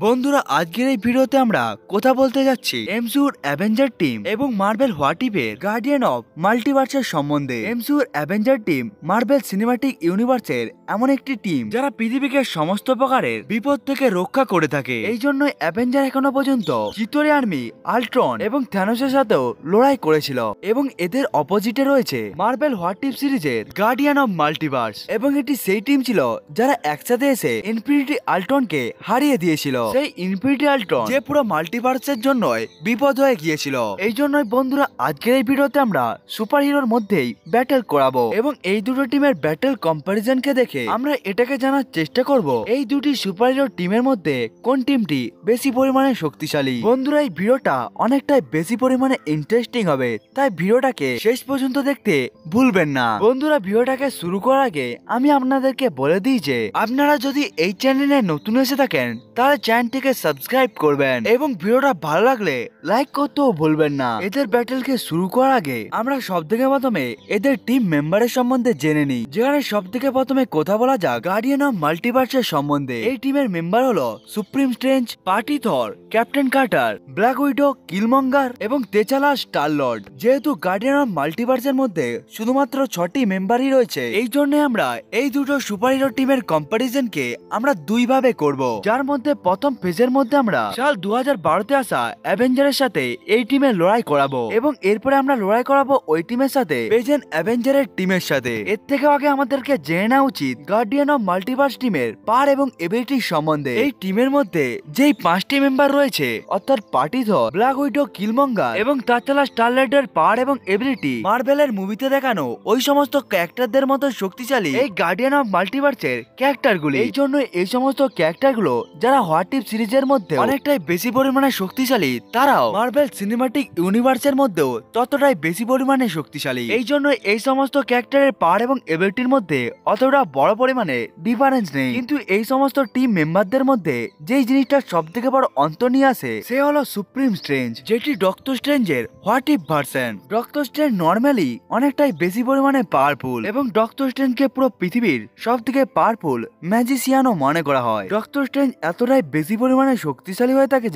বন্ধুরা আজকের এই ভিডিওতে আমরা কথা বলতে যাচ্ছি এমসিইউর অ্যাভেঞ্জার টিম এবং মার্বেল হোয়াট ইফের গার্ডিয়ান অফ মাল্টিভার্সের সম্বন্ধে। এমসিইউর অ্যাভেঞ্জার টিম মার্বেল সিনেমাটিক ইউনিভার্সের এমন একটি টিম যারা পৃথিবীকে সমস্ত প্রকারের বিপদ থেকে রক্ষা করে থাকে। এই জন্যই অ্যাভেঞ্জার এখনো পর্যন্ত চিতোরে আর্মি, আল্ট্রন এবং থ্যানোসের সাথেও লড়াই করেছিল। এবং এদের অপোজিটে রয়েছে মার্বেল হোয়াট ইফ সিরিজের গার্ডিয়ান অফ মাল্টিভার্স, এবং এটি সেই টিম ছিল যারা একসাথে এসে ইনফিনিটি আল্ট্রনকে হারিয়ে দিয়েছিল। সেই ইনফিনিটি আল্ট্রন যে পুরো মাল্টিভার্সের জন্যই বিপদ হয়ে গিয়েছিল। এই জন্যই বন্ধুরা আজকের এই ভিডিওতে আমরা সুপার হিরোর মধ্যেই ব্যাটেল করাবো, এবং এই দুটো টিমের ব্যাটেল কম্পারিজনকে দেখে আমরা এটাকে জানার চেষ্টা করব এই দুটি সুপার হিরো টিমের মধ্যে কোন টিমটি বেশি পরিমাণে শক্তিশালী। বন্ধুরা এই ভিডিওটা অনেকটাই বেশি পরিমাণে ইন্টারেস্টিং হবে, তাই ভিডিওটাকে শেষ পর্যন্ত দেখতে ভুলবেন না। বন্ধুরা ভিডিওটাকে শুরু করার আগে আমি আপনাদেরকে বলে দিই যে আপনারা যদি এই চ্যানেলে নতুন এসে থাকেন তাহলে চ্যানেলটিকে সাবস্ক্রাইব করবেন, এবং ভিডিওটা ভালো লাগলে লাইক করতেও ভুলবেন না। এদের ব্যাটেলকে শুরু করার আগে আমরা সব থেকে প্রথমে এদের টিম মেম্বারের সম্বন্ধে জেনে নিই, যেখানে সব থেকে প্রথমে কথা বলা যাক গার্ডিয়ান অফ মাল্টিভার্সের সম্বন্ধে। এই টিমের মেম্বার হলো সুপ্রিম স্ট্রেঞ্জ, পার্টি থর, ক্যাপ্টেন কার্টার, ব্ল্যাক উইডো, কিলমঙ্গার এবং তেচালা স্টার লর্ড। যেহেতু গার্ডিয়ান অফ মাল্টিভার্সের মধ্যে শুধুমাত্র 6টি মেম্বারই রয়েছে, এই জন্য আমরা এই দুটো সুপার হিরো টিমের কম্পারিজনকে আমরা দুই ভাবে করব, যার মধ্যে প্রথম ফেজের মধ্যে আমরা সাল 2012তে আসা অ্যাভেঞ্জারের সাথে এই টিমের লড়াই করাবো, এবং এরপরে আমরা লড়াই করাবো ওই টিমের সাথে প্রেজেন্ট অ্যাভেঞ্জারের টিমের সাথে। এর থেকে আগে আমাদেরকে জেনে নেওয়া উচিত গার্ডিয়ান অফ মাল্টিভার্স টিমের পাওয়ার এবং এবিলিটির সম্বন্ধে। এই টিমের মধ্যে যেই 5টি মেম্বার রয়েছে অর্থাৎ পার্টি থর, ব্ল্যাক উইডো, কিলমঙ্গার এবং তাছাড়া স্টারলাইটের পাওয়ার এবং এবিলিটি মার্বেলের মুভিতে দেখানো ওই সমস্ত ক্যারেক্টারদের মতো শক্তিশালী এই গার্ডিয়ান অফ মাল্টিভার্সের ক্যারেক্টারগুলি। এই জন্য এই সমস্ত ক্যারেক্টারগুলো যারা হোয়াট ইফ সিরিজের মধ্যে অনেকটাই বেশি পরিমাণে শক্তিশালী, তারাও মার্বেল সিনেমাটিক ইউনিভার্সের মধ্যেও ততটাই বেশি পরিমাণে শক্তিশালী। এই জন্য এই সমস্ত ক্যারেক্টারের পাওয়ার এবং এবিলিটির মধ্যে অতটা বড় পরিমাণে ডিফারেন্স নেই। কিন্তু এই সমস্ত টিম মেম্বারদের মধ্যে যেই জিনিসটা সব থেকে বড় অন্তর নিয়ে আসে সে হলো সুপ্রিম স্ট্রেঞ্জ, যেটি ডক্টর স্ট্রেঞ্জের what if version. Doctor Strange normally অনেকটাই বেশি পরিমাণে পাওয়ারফুল, এবং ডক্টর স্ট্রেঞ্জকে পুরো পৃথিবীর সব থেকে পাওয়ারফুল ম্যাজিশিয়ানও মনে করা হয়। ডক্টর স্ট্রেঞ্জ এতটাই বেশি পরিমাণে শক্তিশালী হয়ে থাকে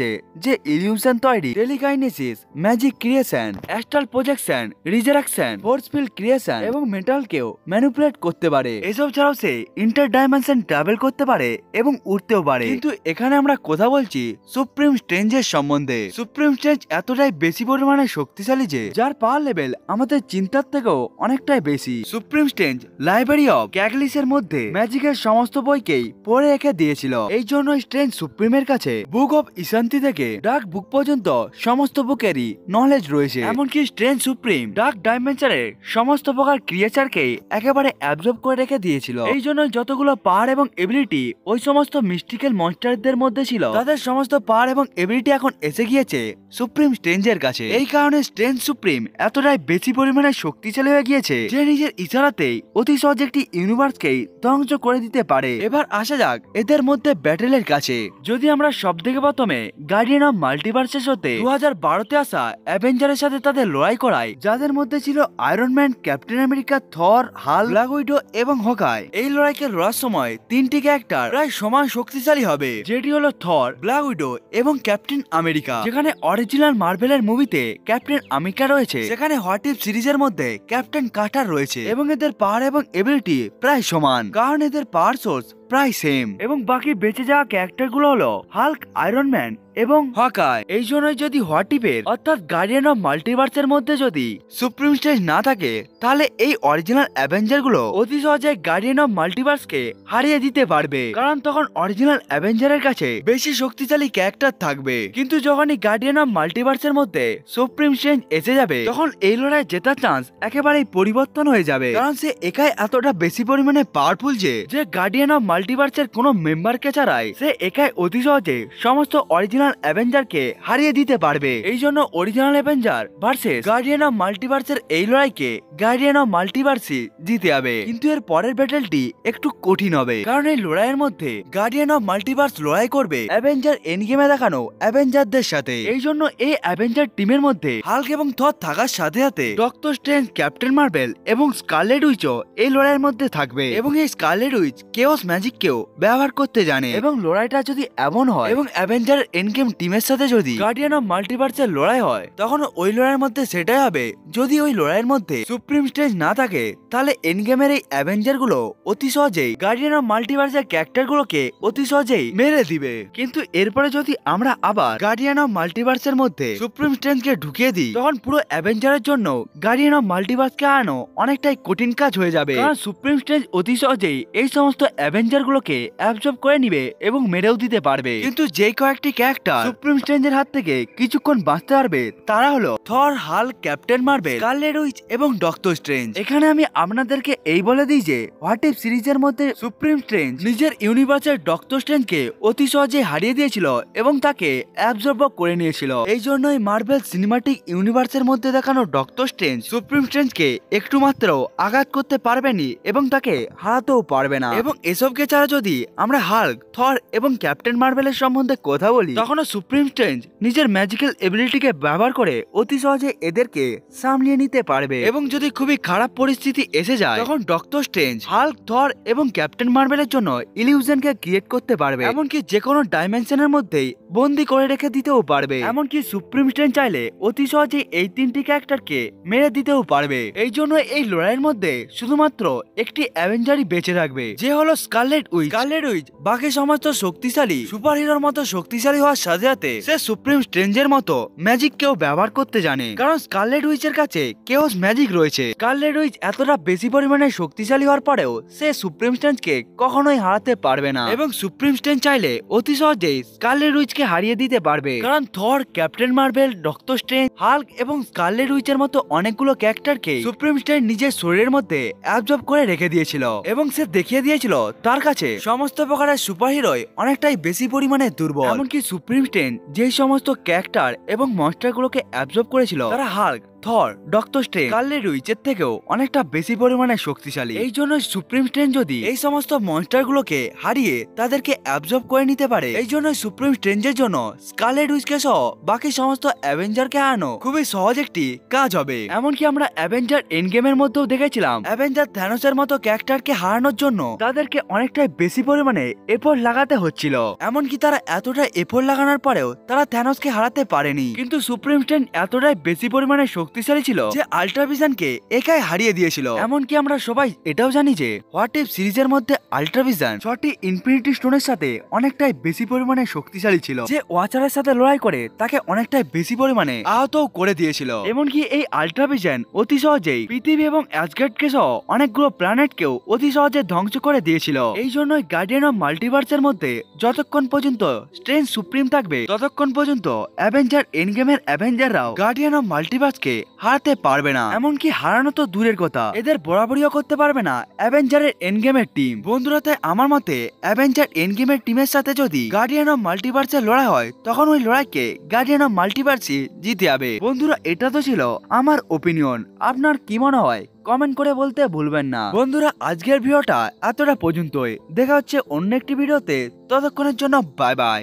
যে ইলিউশন তৈরি, telekinesis, magic creation, Astral projection, resurrection, force field creation এবং মেটালকেও ম্যানিপুলেট করতে পারে। এসব ছাড়াও সে ইন্টার ডাইমেনশন ট্রাভেল করতে পারে এবং উঠতেও পারে। কিন্তু এখানে আমরা কথা বলছি সুপ্রিম স্ট্রেঞ্জের সম্বন্ধে। সুপ্রিম স্ট্রেঞ্জ এতটাই বেশি পরিমাণে শক্তিশালী যে যার পাওয়ার লেভেল আমাদের চিন্তার থেকেও অনেকটাই বেশি। সুপ্রিম স্ট্রেঞ্জ লাইব্রেরি অফ ক্যাগলিসের মধ্যে ম্যাজিকের সমস্ত বইকেই পড়ে রেখে দিয়েছিল। এই জন্য স্ট্রেঞ্জ সুপ্রিমের কাছে বুক অফ ইশান্তি থেকে ডার্ক বুক পর্যন্ত সমস্ত বুকেরই নলেজ রয়েছে। এমনকি স্ট্রেঞ্জ সুপ্রিম ডার্ক ডাইমেনশনের সমস্ত প্রকার ক্রিয়েচারকে একেবারে অ্যাবজর্ব করে রেখে দিয়েছিল। এই জন্য যতগুলো পাওয়ার এবং এবিলিটি ওই সমস্ত মিস্টিক্যাল মনস্টারদের মধ্যে ছিল, তাদের সমস্ত পাওয়ার এবং এবিলিটি এখন এসে গিয়েছে সুপ্রিম স্ট্রেঞ্জের কাছে। এই কারণে স্ট্রেঞ্জ সুপ্রিম এতটাই বেশি পরিমাণে শক্তিশালী হয়ে গিয়েছে যে নিজের ইশারাতেই অতি সহজে একটি ইউনিভার্সকেই ধ্বংস করে দিতে পারে। এবার আসা যাক এদের মধ্যে ব্যাটেলের কাছে। যদি আমরা সব থেকে প্রথমে গার্ডিয়ান অফ মাল্টিভার্সের সাথে 2012তে আসা অ্যাভেঞ্জারের সাথে তাদের লড়াই করায়, যাদের মধ্যে ছিল আয়রন ম্যান, ক্যাপ্টেন আমেরিকা, থর, হাল্ক, ব্ল্যাক উইডো এবং হকাই। এই লড়াইকে লড়ার সময় 3টি ক্যারেক্টার প্রায় সমান শক্তিশালী হবে, যেটি হলো থর, ব্ল্যাক উইডো এবং ক্যাপ্টেন আমেরিকা। যেখানে অরিজিনাল মার্ভেলের মুভিতে ক্যাপ্টেন আমেরিকা রয়েছে, সেখানে হোয়াট ইফ সিরিজের মধ্যে ক্যাপ্টেন কার্টার রয়েছে, এবং এদের পাওয়ার এবং এবিলিটি প্রায় সমান, কারণ এদের পাওয়ার সোর্স প্রায় সেম। এবং বাকি বেঁচে যাওয়া ক্যারেক্টার গুলো হলো হাল্ক, আয়রন ম্যান এবং হকাই। এই জন্যই যদি হোয়াট ইফের অর্থাৎ গার্ডিয়ান অফ মাল্টিভার্সের মধ্যে যদি সুপ্রিম স্ট্রেঞ্জ না থাকে, তাহলে এই অরিজিনাল অ্যাভেঞ্জার গুলো অতি সহজে গার্ডিয়ান অফ মাল্টিভার্সকে হারিয়ে দিতে পারবে, কারণ তখন অরিজিনাল অ্যাভেঞ্জারের কাছে বেশি শক্তিশালী ক্যারেক্টার থাকবে। কিন্তু যখনই গার্ডিয়ান অফ মাল্টিভার্সের মধ্যে সুপ্রিম স্ট্রেঞ্জ এসে যাবে, তখন এই লড়াই জেতার চান্স একেবারেই পরিবর্তন হয়ে যাবে, কারণ সে একাই এতটা বেশি পরিমাণে পাওয়ারফুল যে গার্ডিয়ান অফ মাল্টিভার্সের কোনো মেম্বারকে ছাড়াই সে একাই অতি সহজে সমস্ত অরিজিনাল অ্যাভেঞ্জারকে হারিয়ে দিতে পারবে। এই জন্য original avenger versus guardian of মাল্টিভার্সের এই লড়াইকে গার্ডিয়ান অফ মাল্টিভার্সই জিতে যাবে। কিন্তু এর পরের ব্যাটেলটি একটু কঠিন হবে, কারণ এই লড়াইয়ের মধ্যে গার্ডিয়ান অফ মাল্টিভার্স লড়াই করবে অ্যাভেঞ্জার এন্ড গেমে দেখানো অ্যাভেঞ্জারদের সাথে। এই জন্য এই অ্যাভেঞ্জার টিমের মধ্যে হাল্ক এবং থর থাকার সাথে সাথে ডক্টর স্ট্রেঞ্জ, ক্যাপ্টেন মার্ভেল এবং স্কারলেট উইচও এই লড়াইয়ের মধ্যে থাকবে, এবং এই স্কারলেট উইচ কেওস ম্যাজিক ম্যাজিককেও ব্যবহার করতে জানে। এবং লড়াইটা যদি এমন হয় এবং অ্যাভেঞ্জার এন্ড গেম টিমের সাথে যদি গার্ডিয়ান অফ মাল্টিভার্সের লড়াই হয়, তখন ওই লড়াইয়ের মধ্যে সেটাই হবে, যদি ওই লড়াইয়ের মধ্যে সুপ্রিম স্ট্রেঞ্জ না থাকে, তাহলে এন্ড গেমের এই অ্যাভেঞ্জার গুলো অতি সহজেই গার্ডিয়ান অফ মাল্টিভার্সের ক্যারেক্টার গুলোকে অতি সহজেই মেরে দিবে। কিন্তু এরপরে যদি আমরা আবার গার্ডিয়ান অফ মাল্টিভার্সের মধ্যে সুপ্রিম স্ট্রেঞ্জকে ঢুকিয়ে দিই, তখন পুরো অ্যাভেঞ্জারের জন্য গার্ডিয়ান অফ মাল্টিভার্সকে আনো অনেকটাই কঠিন কাজ হয়ে যাবে। কারণ সুপ্রিম স্ট্রেঞ্জ অতি সহজেই এই সমস্ত অ্যাভেঞ্জার গুলোকে অ্যাবজর্ব করে নিবে এবং মেরেও দিতে পারবে। কিন্তু যে কয়েকটি ক্যারেক্টার সুপ্রিম স্ট্রেঞ্জের হাত থেকে কিছুক্ষণ বাঁচতে পারবে তারা হলো Thor, Hulk, Captain Marvel, Scarlet Witch এবং ডক্টর স্ট্রেঞ্জ। এখানে আমি আপনাদেরকে এই বলে দিই যে হোয়াট ইফ সিরিজের মধ্যে সুপ্রিম স্ট্রেঞ্জ নিজের ইউনিভার্সের ডক্টর স্ট্রেঞ্জকে অতি সহজে হারিয়ে দিয়েছিল এবং তাকে অ্যাবজর্ব করে নিয়েছিল। এই জন্যই মার্ভেল সিনেমাটিক ইউনিভার্সের মধ্যে দেখানো ডক্টর স্ট্রেঞ্জ সুপ্রিম স্ট্রেঞ্জকে একটু মাত্র আঘাত করতে পারবেনি এবং তাকে হারাতেও পারবে না। এবং এসবকে ছাড়া যদি আমরা হাল্ক, থর এবং ক্যাপ্টেন মার্ভেলের সম্বন্ধে কথা বলি, তখনও সুপ্রিম স্ট্রেঞ্জ নিজের ম্যাজিক্যাল এবিলিটিকে ব্যবহার করে অতি সহজে এদেরকে সামলিয়ে নিতে পারবে। এবং যদি খুবই খারাপ পরিস্থিতি এসে যায়, তখন ডক্টর স্ট্রেঞ্জ হাল্ক, থর এবং ক্যাপ্টেন মার্ভেলের জন্য ইলিউশনকে ক্রিয়েট করতে পারবে, এমনকি যে কোনো ডাইমেনশনের মধ্যেই বন্দি করে রেখে দিতেও পারবে। এমনকি সুপ্রিম স্ট্রেঞ্জ চাইলে অতি সহজে এই তিনটি ক্যারেক্টারকে মেরে দিতেও পারবে। এই জন্য এই লড়াইয়ের মধ্যে শুধুমাত্র একটি অ্যাভেঞ্জারই বেঁচে থাকবে, যে হলো স্কারলেট উইচ। স্কারলেট উইচ বাকি সমস্ত শক্তিশালী সুপার হিরোর মতো শক্তিশালী হওয়ার সাথে সাথে সে সুপ্রিম স্ট্রেঞ্জের মতো ম্যাজিক কেও ব্যবহার করতে জানে, কারণ স্কারলেট উইচের কাছে কেওস ম্যাজিক রয়েছে। স্কারলেট উইচ এতটা বেশি পরিমাণে শক্তিশালী হওয়ার পরেও সে সুপ্রিম স্ট্রেঞ্জকে কখনোই হারাতে পারবে না। এবং সুপ্রিম স্ট্রেঞ্জ চাইলে অতি সহজেই স্কারলেট উইচকে হারিয়ে দিতে পারবে, কারণ Thor, Captain Marvel, Doctor Strange, Hulk এবং স্কারলেট উইচের মতো অনেকগুলো ক্যারেক্টারকে সুপ্রিম স্ট্রেঞ্জ নিজের শরীরের মধ্যে অ্যাবজর্ব করে রেখে দিয়েছিল এবং সে দেখিয়ে দিয়েছিল তার কাছে সমস্ত প্রকারের সুপার হিরোই অনেকটাই বেশি পরিমাণে দুর্বল। এমনকি সুপ্রিম স্ট্রেঞ্জ যে সমস্ত ক্যারেক্টার এবং মনস্টারগুলোকে অ্যাবজর্ব করেছিল, তারা হাল্ক, থর, ডক্টর স্ট্রেঞ্জ, স্কারলেট উইচের থেকেও অনেকটা বেশি পরিমাণে শক্তিশালী। এই জন্য সুপ্রিম স্ট্রেঞ্জ যদি এই সমস্ত মনস্টারগুলোকে হারিয়ে তাদেরকে অ্যাবজর্ব করে নিতে পারে, এই জন্য সুপ্রিম স্ট্রেঞ্জের জন্য স্কারলেট উইচকে সহ বাকি সমস্ত অ্যাভেঞ্জারকে হারানো খুবই সহজ একটি কাজ হবে। এমনকি আমরা অ্যাভেঞ্জার এন্ড গেমের মধ্যেও দেখেছিলাম অ্যাভেঞ্জার থ্যানোসের মতো ক্যারেক্টারকে হারানোর জন্য তাদেরকে অনেকটাই বেশি পরিমাণে এফোর্ট লাগাতে হচ্ছিল। এমনকি তারা এতটা এফোর্ট লাগানোর পরেও তারা থ্যানোসকে হারাতে পারেনি, কিন্তু সুপ্রিম স্ট্রেঞ্জ এতটাই বেশি পরিমাণে শক্তিশালী ছিল যে আল্ট্রাভিশনকে একাই হারিয়ে দিয়েছিল। এমনকি আমরা সবাই এটাও জানি যে হোয়াট ইফ সিরিজের মধ্যে আল্ট্রাভিশন 6টি ইনফিনিটি স্টোনের সাথে অনেকটাই বেশি পরিমাণে শক্তিশালী ছিল, যে ওয়াচারের সাথে লড়াই করে তাকে অনেকটাই বেশি পরিমাণে আহতও করে দিয়েছিল। এমনকি এই আল্ট্রাভিশন অতি সহজেই পৃথিবী এবং অ্যাসগার্ডকে সহ অনেকগুলো প্ল্যানেটকেও অতি সহজে ধ্বংস করে দিয়েছিল। এই জন্যই গার্ডিয়ান অফ মাল্টিভার্সের মধ্যে যতক্ষণ পর্যন্ত স্ট্রেঞ্জ সুপ্রিম থাকবে, ততক্ষণ পর্যন্ত অ্যাভেঞ্জার এন্ড গেমের অ্যাভেঞ্জাররাও গার্ডিয়ান অফ মাল্টিভার্সকে হারাতে পারবে না। এমনকি হারানো তো দূরের কথা, এদের বরাবরিও করতে পারবে না অ্যাভেঞ্জারের এন্ড গেমের টিম। বন্ধুরা, তাই আমার মতে অ্যাভেঞ্জার এন্ড গেমের টিমের সাথে যদি গার্ডিয়ান অফ মাল্টিভার্সের লড়াই হয়, তখন ওই লড়াইকে গার্ডিয়ান অফ মাল্টিভার্সই জিতে যাবে। বন্ধুরা, এটা তো ছিল আমার ওপিনিয়ন, আপনার কি মনে হয় কমেন্ট করে বলতে ভুলবেন না। বন্ধুরা, আজকের ভিডিওটা এতটা পর্যন্তই, দেখা হচ্ছে অন্য একটি ভিডিওতে, ততক্ষণের জন্য বাই বাই।